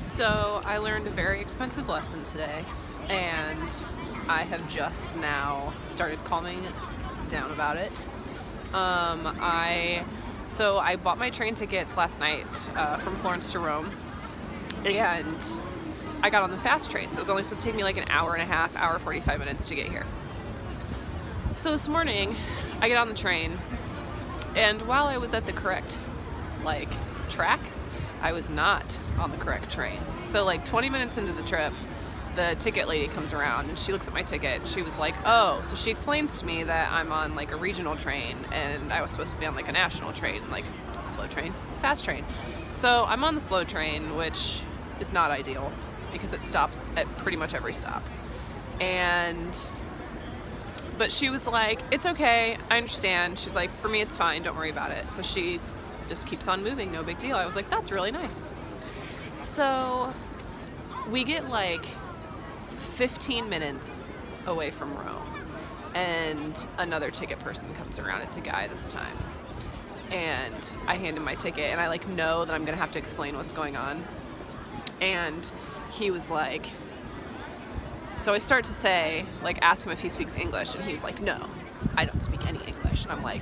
So I learned a very expensive lesson today, and I have just now started calming down about it. I bought my train tickets last night from Florence to Rome, and I got on the fast train, so it was only supposed to take me like an hour and a half, hour 45 minutes to get here. So this morning, I get on the train, and while I was at the correct, track, I was not on the correct train. So 20 minutes into the trip, the ticket lady comes around and she looks at my ticket. She was like, oh, so she explains to me that I'm on a regional train and I was supposed to be on a national train, slow train, fast train. So I'm on the slow train, which is not ideal because it stops at pretty much every stop. But she was like, it's okay, I understand. She's like, for me it's fine, don't worry about it. So she just keeps on moving, no big deal. I was like, that's really nice. So we get 15 minutes away from Rome, and another ticket person comes around. It's a guy this time. And I hand him my ticket, and I know that I'm gonna have to explain what's going on. And he was like, so I start to say, ask him if he speaks English, and he's like, no, I don't speak any English. And I'm like,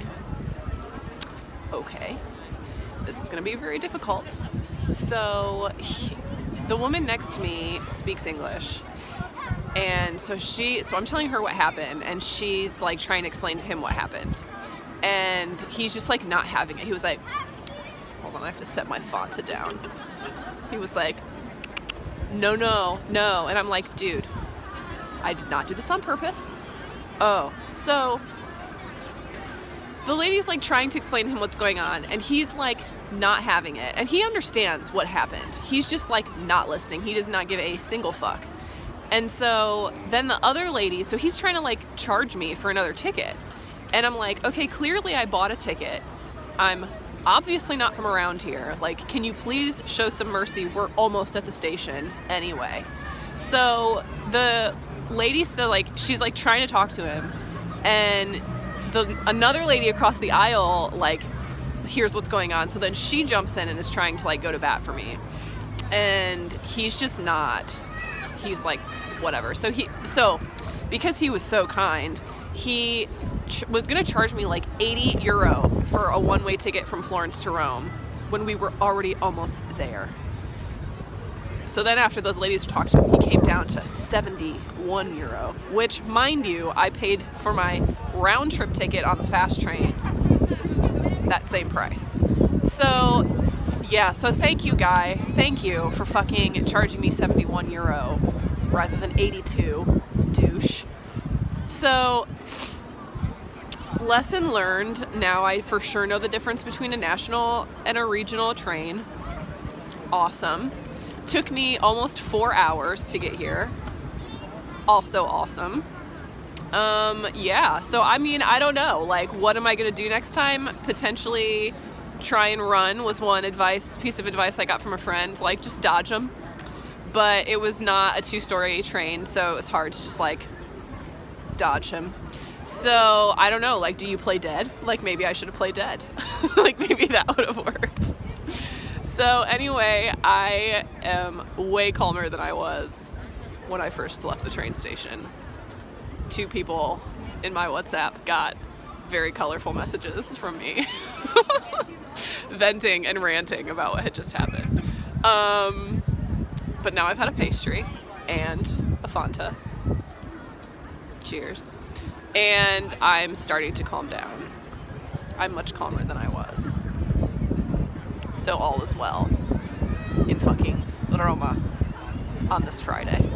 okay, this is gonna be very difficult. So the woman next to me speaks English. And so I'm telling her what happened, and she's trying to explain to him what happened. And he's just not having it. He was like, hold on, I have to set my font down. He was like, no. And I'm like, dude, I did not do this on purpose. Oh, so the lady's trying to explain to him what's going on, and he's not having it. And he understands what happened. He's just not listening. He does not give a single fuck. And so then the other lady, so he's trying to charge me for another ticket. And I'm like, okay, clearly I bought a ticket. I'm obviously not from around here. Can you please show some mercy? We're almost at the station anyway. So the lady, she's trying to talk to him, and another lady across the aisle hears what's going on. So then she jumps in and is trying to go to bat for me, and he's just not. He's whatever. So because he was so kind, he was gonna charge me €80 for a one-way ticket from Florence to Rome when we were already almost there. So then after those ladies talked to him, he came down to €71, which, mind you, I paid for my round trip ticket on the fast train that same price. So yeah, so thank you, guy. Thank you for fucking charging me €71 rather than 82, douche. So lesson learned. Now I for sure know the difference between a national and a regional train. Awesome. Took me almost 4 hours to get here. Also awesome. Yeah, so I don't know, what am I gonna do next time? Potentially try and run was one piece of advice I got from a friend, just dodge them. But it was not a 2-story train, so it was hard to just dodge him. So I don't know, do you play dead? Maybe I should have played dead. Maybe that would have worked. So anyway, I am way calmer than I was when I first left the train station. 2 people in my WhatsApp got very colorful messages from me venting and ranting about what had just happened. But now I've had a pastry and a Fanta. Cheers. And I'm starting to calm down. I'm much calmer than I was. So all is well in fucking Roma on this Friday.